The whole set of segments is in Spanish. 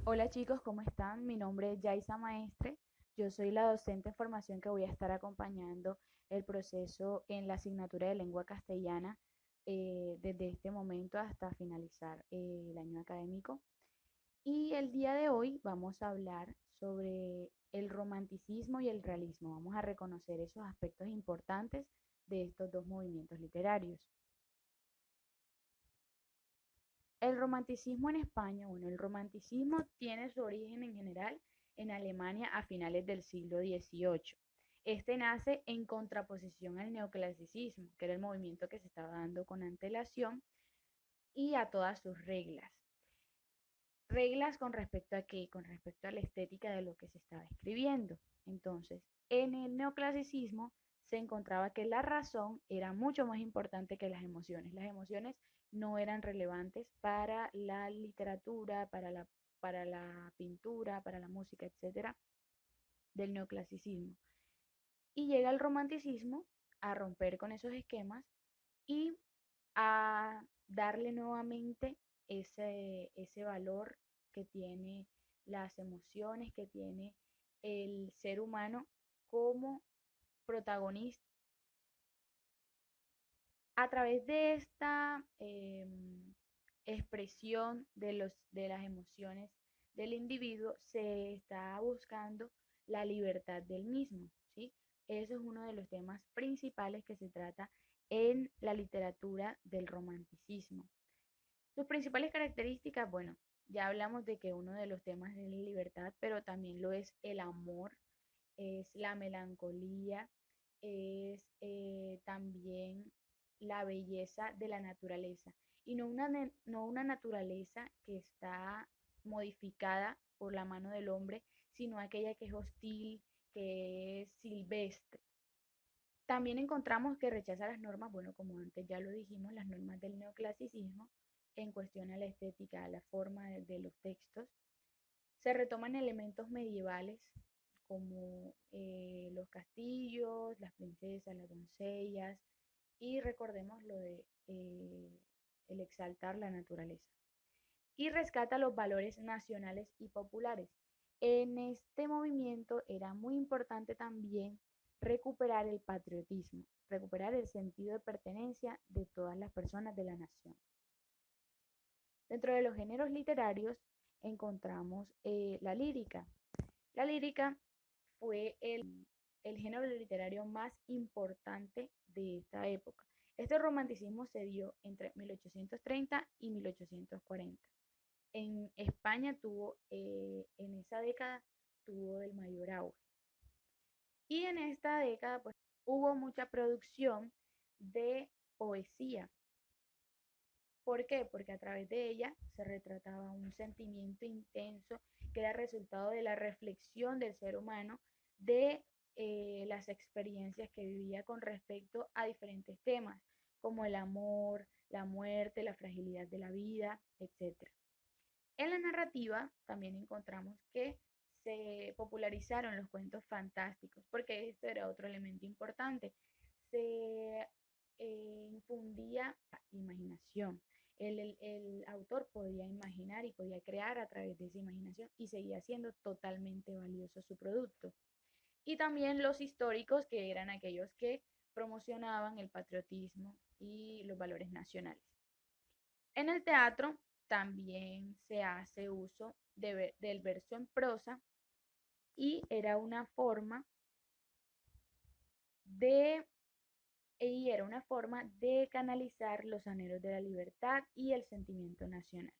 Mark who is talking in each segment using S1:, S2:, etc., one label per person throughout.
S1: Hola chicos, ¿cómo están? Mi nombre es Yaisa Maestre. Yo soy la docente en formación que voy a estar acompañando el proceso en la asignatura de lengua castellana desde este momento hasta finalizar el año académico. Y el día de hoy vamos a hablar sobre el romanticismo y el realismo. Vamos a reconocer esos aspectos importantes de estos dos movimientos literarios. El romanticismo en España, bueno, el romanticismo tiene su origen en general en Alemania a finales del siglo XVIII. Este nace en contraposición al neoclasicismo, que era el movimiento que se estaba dando con antelación y a todas sus reglas. Reglas con respecto a qué, con respecto a la estética de lo que se estaba escribiendo. Entonces, en el neoclasicismo se encontraba que la razón era mucho más importante que las emociones. Las emociones no eran relevantes para la literatura, para la pintura, para la música, etcétera, del neoclasicismo. Y llega el romanticismo a romper con esos esquemas y a darle nuevamente ese valor que tiene las emociones, que tiene el ser humano como protagonista. A través de esta expresión de las emociones del individuo se está buscando la libertad del mismo, ¿sí? Eso es uno de los temas principales que se trata en la literatura del romanticismo. Sus principales características, bueno, ya hablamos de que uno de los temas es la libertad, pero también lo es el amor, es la melancolía, es también la belleza de la naturaleza. Y no una naturaleza que está modificada por la mano del hombre, sino aquella que es hostil, que es silvestre. También encontramos que rechaza las normas, bueno, como antes ya lo dijimos, las normas del neoclasicismo en cuestión a la estética, a la forma de los textos. Se retoman elementos medievales como los castillos, las princesas, las doncellas y recordemos lo de el exaltar la naturaleza. Y rescata los valores nacionales y populares. En este movimiento era muy importante también recuperar el patriotismo, recuperar el sentido de pertenencia de todas las personas de la nación. Dentro de los géneros literarios encontramos la lírica. La lírica fue el género literario más importante de esta época. Este romanticismo se dio entre 1830 y 1840. En España en esa década, tuvo el mayor auge. Y en esta década, pues, hubo mucha producción de poesía. ¿Por qué? Porque a través de ella se retrataba un sentimiento intenso que era resultado de la reflexión del ser humano de las experiencias que vivía con respecto a diferentes temas, como el amor, la muerte, la fragilidad de la vida, etc. En la narrativa también encontramos que se popularizaron los cuentos fantásticos, porque esto era otro elemento importante. Se infundía imaginación. El autor podía imaginar y podía crear a través de esa imaginación y seguía siendo totalmente valioso su producto. Y también los históricos, que eran aquellos que promocionaban el patriotismo y los valores nacionales. En el teatro también se hace uso del verso en prosa y de era una forma de canalizar los anhelos de la libertad y el sentimiento nacional.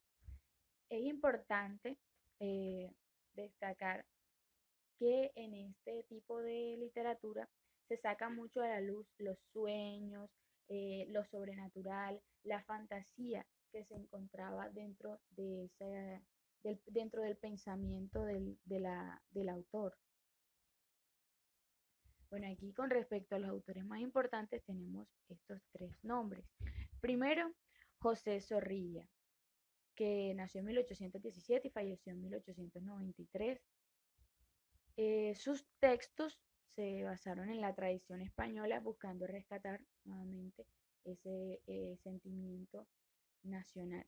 S1: Es importante eh, destacar que en este tipo de literatura se saca mucho a la luz los sueños, lo sobrenatural, la fantasía que se encontraba dentro del pensamiento del autor. Bueno, aquí con respecto a los autores más importantes tenemos estos tres nombres. Primero, José Zorrilla, que nació en 1817 y falleció en 1893. Sus textos se basaron en la tradición española, buscando rescatar nuevamente ese sentimiento nacional.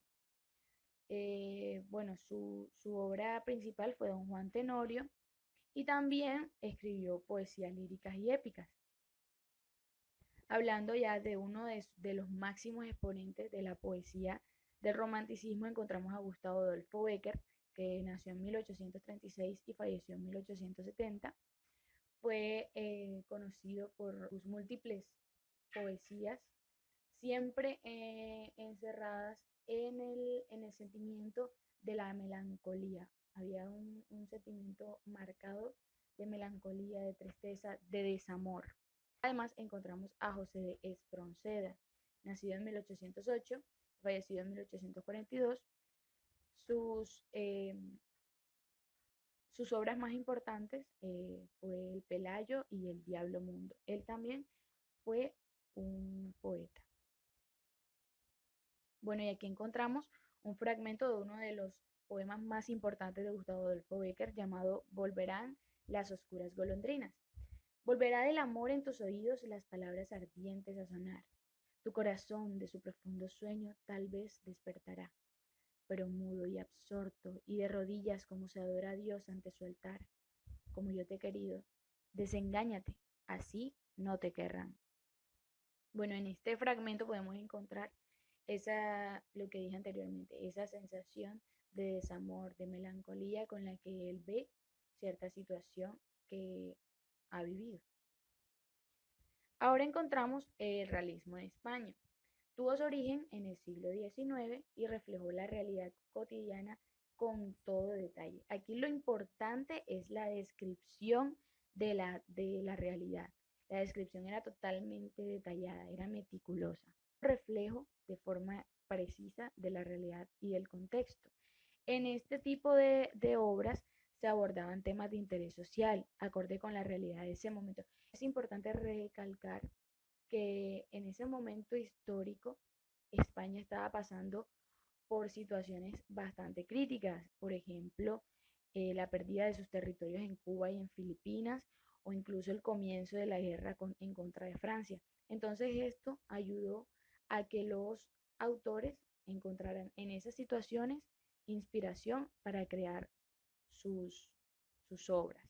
S1: Bueno, su obra principal fue Don Juan Tenorio y también escribió poesías líricas y épicas. Hablando ya de uno de los máximos exponentes de la poesía del romanticismo, encontramos a Gustavo Adolfo Bécquer, que nació en 1836 y falleció en 1870. Fue conocido por sus múltiples poesías, siempre encerradas en el sentimiento de la melancolía. Había un sentimiento marcado de melancolía, de tristeza, de desamor. Además, encontramos a José de Espronceda, nacido en 1808, fallecido en 1842. Sus, eh, sus obras más importantes fue El Pelayo y El Diablo Mundo. Él también fue un poeta. Bueno, y aquí encontramos un fragmento de uno de los poemas más importantes de Gustavo Adolfo Bécquer llamado Volverán las oscuras golondrinas. Volverá del amor en tus oídos las palabras ardientes a sonar. Tu corazón de su profundo sueño tal vez despertará, pero mudo y absorto y de rodillas como se adora a Dios ante su altar, como yo te he querido. Desengáñate, así no te querrán. Bueno, en este fragmento podemos encontrar lo que dije anteriormente, esa sensación de desamor, de melancolía con la que él ve cierta situación que ha vivido. Ahora encontramos el realismo en España. Tuvo su origen en el siglo XIX y reflejó la realidad cotidiana con todo detalle. Aquí lo importante es la descripción de la realidad. La descripción era totalmente detallada, era meticulosa. Reflejo de forma precisa de la realidad y del contexto. En este tipo de obras se abordaban temas de interés social, acorde con la realidad de ese momento. Es importante recalcar que en ese momento histórico España estaba pasando por situaciones bastante críticas, por ejemplo, la pérdida de sus territorios en Cuba y en Filipinas, o incluso el comienzo de la guerra en contra de Francia. Entonces esto ayudó a que los autores encontraran en esas situaciones inspiración para crear sus, sus obras.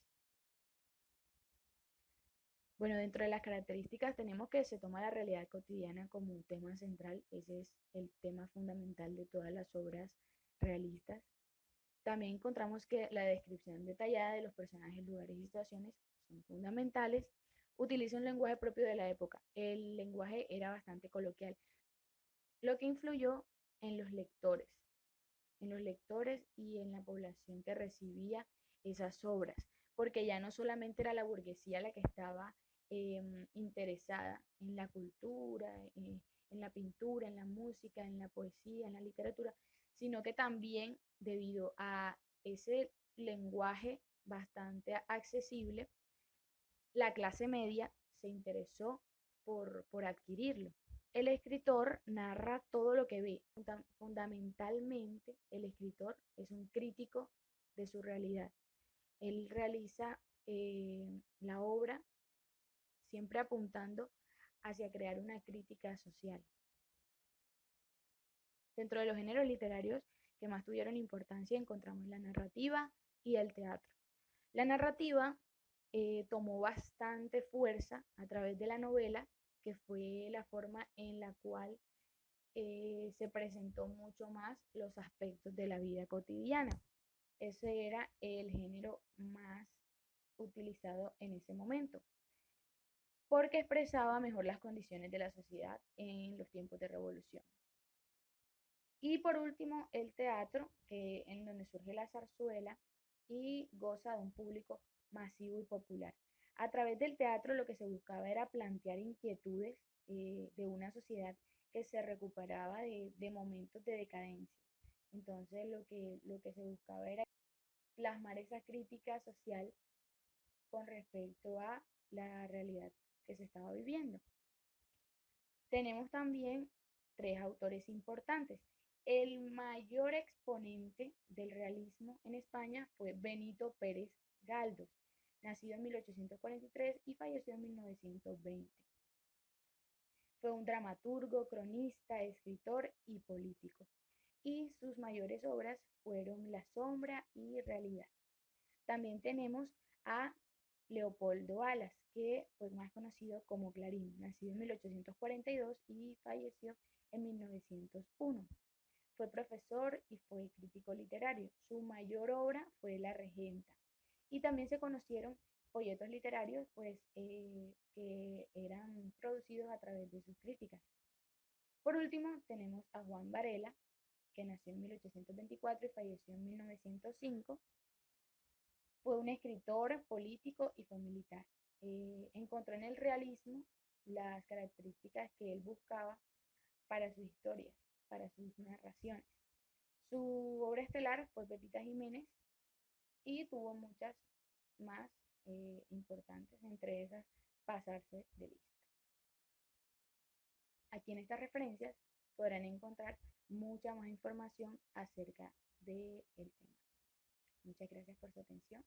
S1: Bueno, dentro de las características tenemos que se toma la realidad cotidiana como un tema central, ese es el tema fundamental de todas las obras realistas. También encontramos que la descripción detallada de los personajes, lugares y situaciones son fundamentales. Utiliza un lenguaje propio de la época. El lenguaje era bastante coloquial, lo que influyó en en los lectores y en la población que recibía esas obras, porque ya no solamente era la burguesía la que estaba interesada en la cultura, en la pintura, en la música, en la poesía, en la literatura, sino que también debido a ese lenguaje bastante accesible, la clase media se interesó por adquirirlo. El escritor narra todo lo que ve. Fundamentalmente, el escritor es un crítico de su realidad. Él realiza la obra siempre apuntando hacia crear una crítica social. Dentro de los géneros literarios que más tuvieron importancia encontramos la narrativa y el teatro. La narrativa tomó bastante fuerza a través de la novela, que fue la forma en la cual se presentó mucho más los aspectos de la vida cotidiana. Ese era el género más utilizado en ese momento, porque expresaba mejor las condiciones de la sociedad en los tiempos de revolución. Y por último, el teatro, en donde surge la zarzuela y goza de un público masivo y popular. A través del teatro lo que se buscaba era plantear inquietudes de una sociedad que se recuperaba de momentos de decadencia. Entonces lo que se buscaba era plasmar esa crítica social con respecto a la realidad que se estaba viviendo. Tenemos también tres autores importantes. El mayor exponente del realismo en España fue Benito Pérez Galdós, nacido en 1843 y falleció en 1920. Fue un dramaturgo, cronista, escritor y político. y sus mayores obras fueron La sombra y Realidad. También tenemos a Leopoldo Alas, que fue más conocido como Clarín, nacido en 1842 y falleció en 1901. Fue profesor y fue crítico literario. Su mayor obra fue La Regenta. Y también se conocieron folletos literarios que eran producidos a través de sus críticas. Por último, tenemos a Juan Varela, que nació en 1824 y falleció en 1905. Fue un escritor, político y fue militar. Encontró en el realismo las características que él buscaba para sus historias, para sus narraciones. Su obra estelar fue Pepita Jiménez y tuvo muchas más importantes, entre esas Pasarse de listo. Aquí en estas referencias podrán encontrar mucha más información acerca del tema. Muchas gracias por su atención.